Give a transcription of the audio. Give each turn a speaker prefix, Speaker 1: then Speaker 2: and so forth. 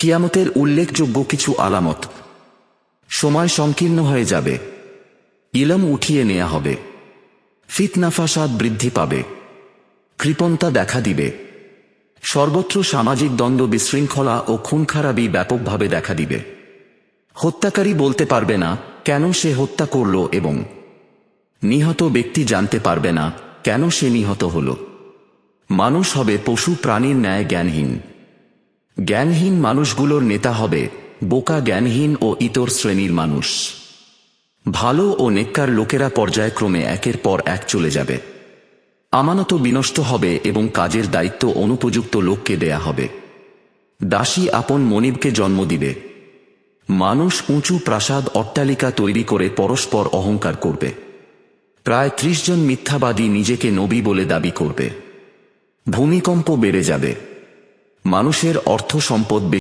Speaker 1: কিয়ামতের উল্লেখযোগ্য কিছু আলামত। সময় সংকীর্ণ হয়ে যাবে, ইলম উঠিয়ে নেওয়া হবে, ফিতনা ফাসাদ বৃদ্ধি পাবে, কৃপণতা দেখা দিবে, সর্বত্র সামাজিক দ্বন্দ্ব, বিশৃঙ্খলা ও খুনখারাবি ব্যাপকভাবে দেখা দিবে। হত্যাকারী বলতে পারবে না কেন সে হত্যা করল এবং নিহত ব্যক্তি জানতে পারবে না কেন সে নিহত হল। মানুষ হবে পশু প্রাণীর ন্যায় জ্ঞানহীন। জ্ঞানহীন মানুষগুলোর নেতা হবে বোকা, জ্ঞানহীন ও ইতর শ্রেণীর মানুষ। ভালো ও নেককার লোকেরা পর্যায়ক্রমে একের পর এক চলে যাবে। আমানত বিনষ্ট হবে এবং কাজের দায়িত্ব অনুপযুক্ত লোককে দেয়া হবে। দাসী আপন মনিবকে জন্ম দিবে। মানুষ উঁচু প্রাসাদ অট্টালিকা তৈরি করে পরস্পর অহংকার করবে। প্রায় 30 জন মিথ্যাবাদী নিজেকে নবী বলে দাবি করবে। ভূমিকম্প বেড়ে যাবে। মানুষের অর্থ সম্পদ